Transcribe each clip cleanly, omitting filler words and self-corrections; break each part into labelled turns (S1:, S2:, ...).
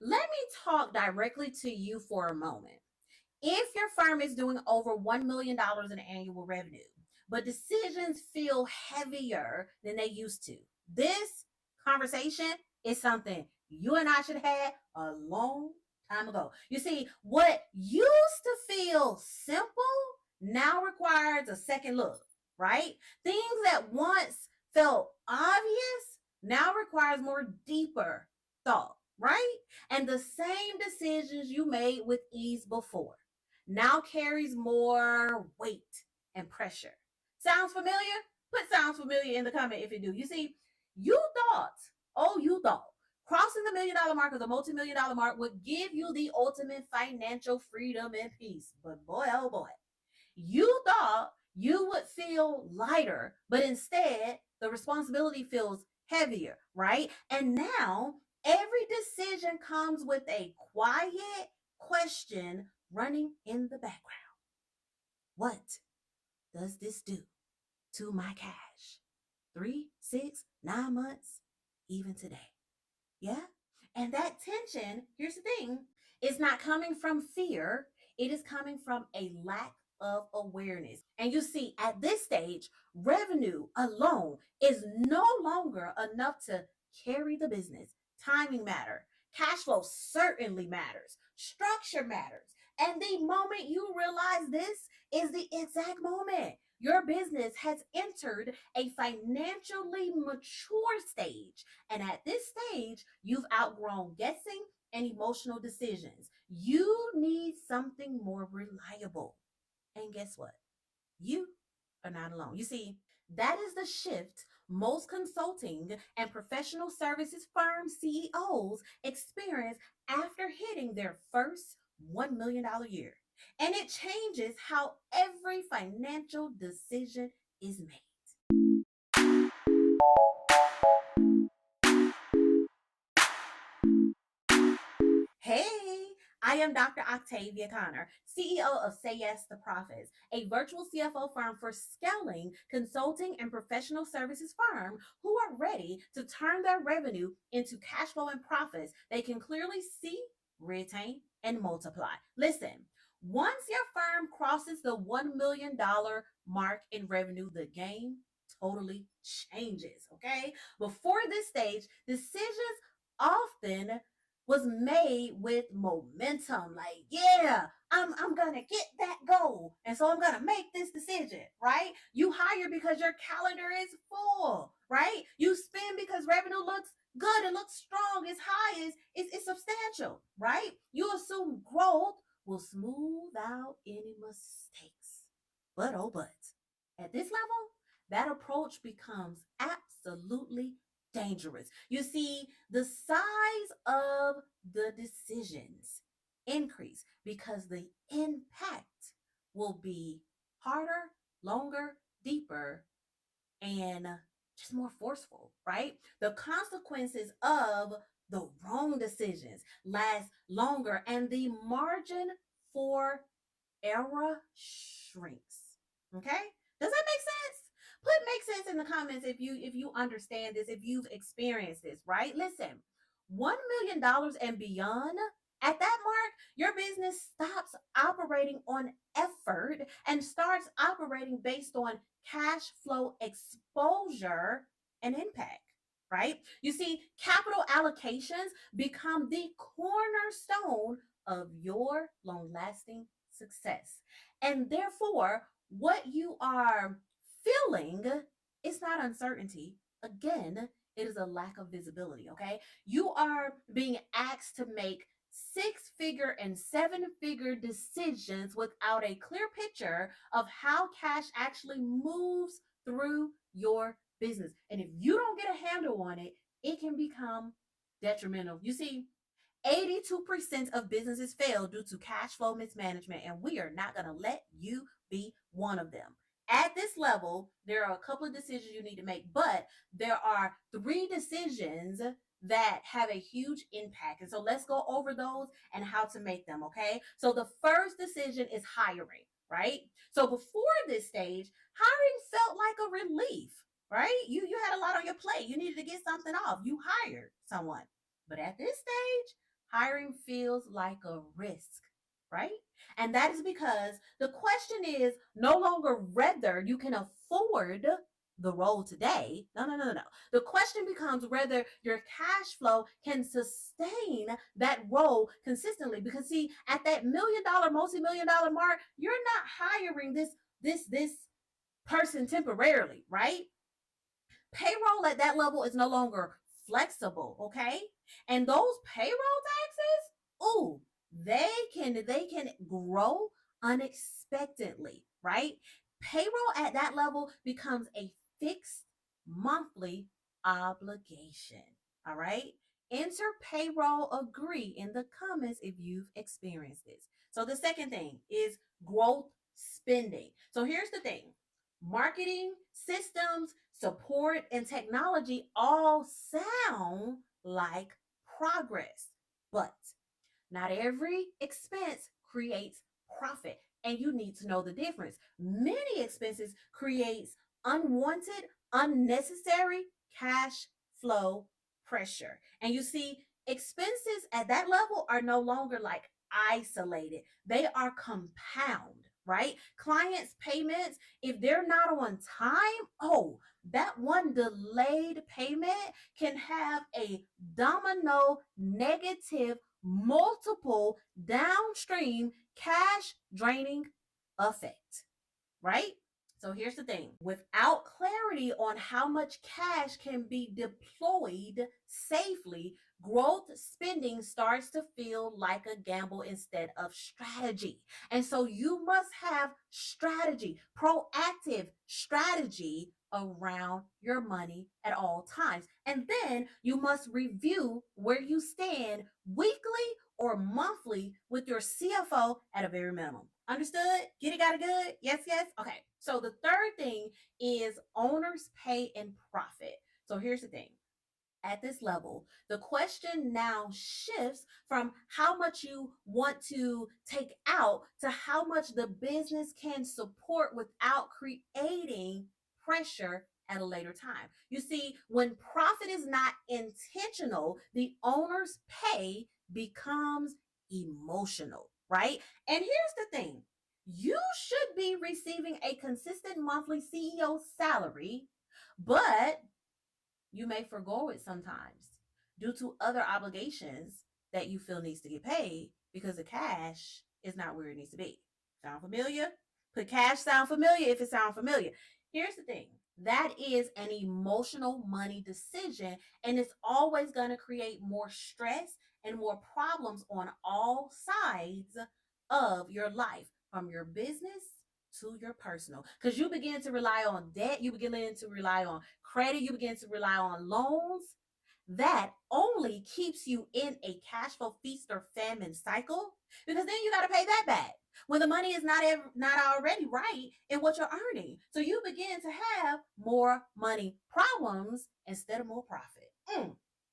S1: Let me talk directly to you for a moment. If your firm is doing over $1 million in annual revenue, but decisions feel heavier than they used to, this conversation is something you and I should have had a long time ago. You see, what used to feel simple now requires a second look, right? Things that once felt obvious now requires more deeper thought, right? And the same decisions you made with ease before now carries more weight and pressure. Sounds familiar? Put sounds familiar in the comment if you do. You see, you thought crossing the $1 million mark or the multi-million dollar mark would give you the ultimate financial freedom and peace. But boy, oh boy, you thought you would feel lighter, but instead the responsibility feels heavier, right? And now every decision comes with a quiet question running in the background. What does this do to my cash? 3, 6, 9 months, even today. Yeah? And that tension, here's the thing, is not coming from fear. It is coming from a lack of awareness. And you see, at this stage, revenue alone is no longer enough to carry the business. Timing matters. Cash flow certainly matters. Structure matters. And the moment you realize this is the exact moment your business has entered a financially mature stage. And at this stage, you've outgrown guessing and emotional decisions. You need something more reliable. And guess what? You are not alone. You see, that is the shift most consulting and professional services firm CEOs experience after hitting their first $1 million year. And it changes how every financial decision is made. Hey, I am Dr. Octavia Conner, CEO of Say Yes to Profits, a virtual CFO firm for scaling, consulting, and professional services firm who are ready to turn their revenue into cash flow and profits they can clearly see, retain, and multiply. Listen, once your firm crosses the $1 million mark in revenue, the game totally changes, okay? Before this stage, decisions often was made with momentum. Like, yeah, I'm gonna get that goal. And so I'm gonna make this decision, right? You hire because your calendar is full, right? You spend because revenue looks good, it looks strong, it's high, it's substantial, right? You assume growth will smooth out any mistakes. But oh, but at this level, that approach becomes absolutely dangerous. You see, the size of the decisions increase because the impact will be harder, longer, deeper, and just more forceful, right? The consequences of the wrong decisions last longer, and the margin for error shrinks. Okay? Does that make sense? Put make sense in the comments if you understand this, if you've experienced this, right? Listen, $1 million and beyond, at that mark, your business stops operating on effort and starts operating based on cash flow exposure and impact, right? You see, capital allocations become the cornerstone of your long lasting success. And therefore, what you are feeling is not uncertainty. Again, it is a lack of visibility, okay? You are being asked to make 6-figure and 7-figure decisions without a clear picture of how cash actually moves through your business. And if you don't get a handle on it, it can become detrimental. You see, 82% of businesses fail due to cash flow mismanagement, and we are not going to let you be one of them. At this level, there are a couple of decisions you need to make, but there are 3 decisions that have a huge impact. And so let's go over those and how to make them, okay? So the first decision is hiring, right? So before this stage, hiring felt like a relief, right? You had a lot on your plate. You needed to get something off. You hired someone. But at this stage, hiring feels like a risk, right? And that is because the question is no longer whether you can afford the role today. No, no, no, no. The question becomes whether your cash flow can sustain that role consistently. Because see, at that $1 million, multi-million dollar mark, you're not hiring this person temporarily, right? Payroll at that level is no longer flexible, okay? And those payroll taxes, ooh, they can grow unexpectedly, right? Payroll at that level becomes a fixed monthly obligation. All right? Enter payroll agree in the comments if you've experienced this. So the second thing is growth spending. So here's the thing. Marketing, systems, support, and technology all sound like progress, but not every expense creates profit, and you need to know the difference. Many expenses creates unwanted, unnecessary cash flow pressure. And you see, expenses at that level are no longer like isolated. They are compound, right? Clients' payments, if they're not on time, oh, that one delayed payment can have a domino negative multiple downstream cash draining effect, right? So here's the thing, without clarity on how much cash can be deployed safely, growth spending starts to feel like a gamble instead of strategy. And so you must have strategy, proactive strategy around your money at all times. And then you must review where you stand weekly or monthly with your CFO at a very minimum. Understood? Get it, got it good? Yes, yes? Okay. So the third thing is owners pay and profit. So here's the thing. At this level, the question now shifts from how much you want to take out to how much the business can support without creating pressure at a later time. You see, when profit is not intentional, the owner's pay becomes emotional, right? And here's the thing, you should be receiving a consistent monthly CEO salary, but you may forgo it sometimes due to other obligations that you feel needs to get paid because the cash is not where it needs to be. Sound familiar? Put cash sound familiar if it sound familiar. Here's the thing. That is an emotional money decision, and it's always going to create more stress and more problems on all sides of your life, from your business to your personal, because you begin to rely on debt, you begin to rely on credit, you begin to rely on loans. That only keeps you in a cash flow feast or famine cycle, because then you got to pay that back when the money is not already right in what you're earning. So you begin to have more money problems instead of more profit. Does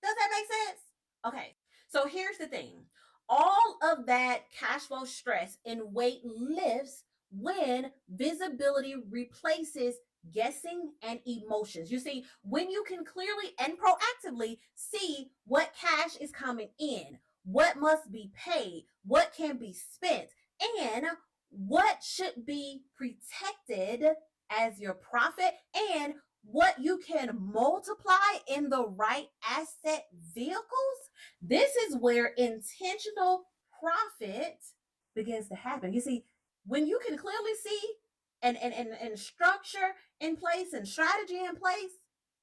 S1: that make sense? Okay. So here's the thing. All of that cash flow stress and weight lifts when visibility replaces guessing and emotions. You see, when you can clearly and proactively see what cash is coming in, what must be paid, what can be spent, and what should be protected as your profit, and what you can multiply in the right asset vehicles, this is where intentional profit begins to happen. You see, when you can clearly see and structure in place and strategy in place,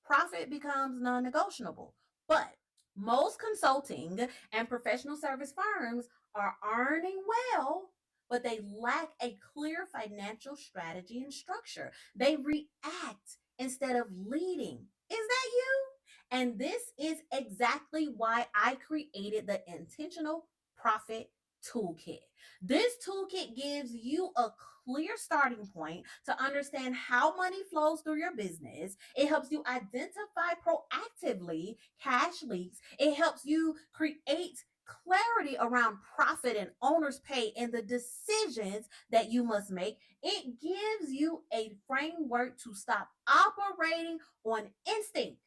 S1: profit becomes non-negotiable. But most consulting and professional service firms are earning well, but they lack a clear financial strategy and structure. They react instead of leading. Is that you? And this is exactly why I created the Intentional Profit Toolkit. This toolkit gives you a clear starting point to understand how money flows through your business. It helps you identify proactively cash leaks. It helps you create clarity around profit and owner's pay and the decisions that you must make. It gives you a framework to stop operating on instinct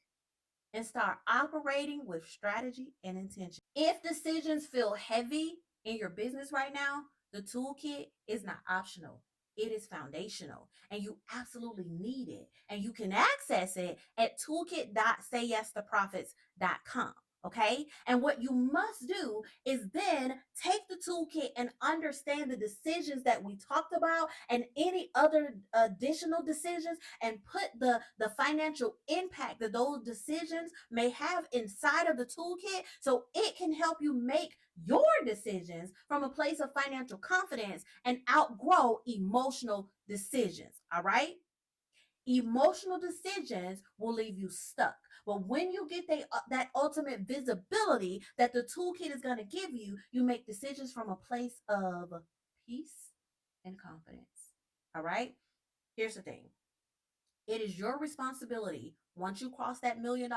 S1: and start operating with strategy and intention. If decisions feel heavy in your business right now, the toolkit is not optional. It is foundational and you absolutely need it. And you can access it at toolkit.sayyesToProfits.com. Okay. And what you must do is then take the toolkit and understand the decisions that we talked about and any other additional decisions and put the financial impact that those decisions may have inside of the toolkit so it can help you make your decisions from a place of financial confidence and outgrow emotional decisions. All right. Emotional decisions will leave you stuck. But when you get that ultimate visibility that the toolkit is going to give you, you make decisions from a place of peace and confidence. All right. Here's the thing. It is your responsibility once you cross that $1 million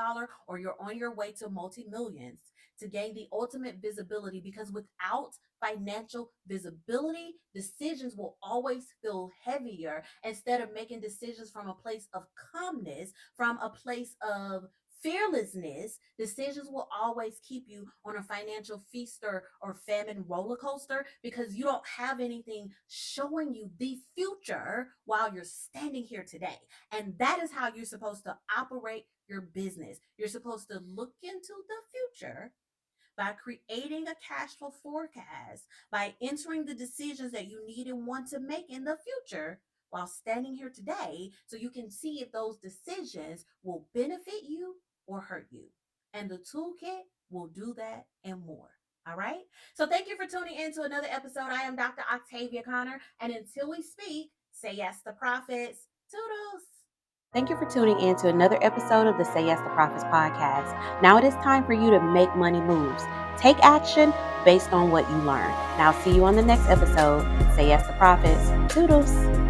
S1: or you're on your way to multi-millions to gain the ultimate visibility, because without financial visibility, decisions will always feel heavier instead of making decisions from a place of calmness, from a place of fearlessness. Decisions will always keep you on a financial feast or famine roller coaster because you don't have anything showing you the future while you're standing here today. And that is how you're supposed to operate your business. You're supposed to look into the future by creating a cash flow forecast, by entering the decisions that you need and want to make in the future while standing here today so you can see if those decisions will benefit you or hurt you. And the toolkit will do that and more. All right. So thank you for tuning in to another episode. I am Dr. Octavia Conner. And until we speak, say yes to profits. Toodles. Thank you for tuning in to another episode of the Say Yes to Profits podcast. Now it is time for you to make money moves. Take action based on what you learn. Now see you on the next episode. Say Yes to Profits. Toodles.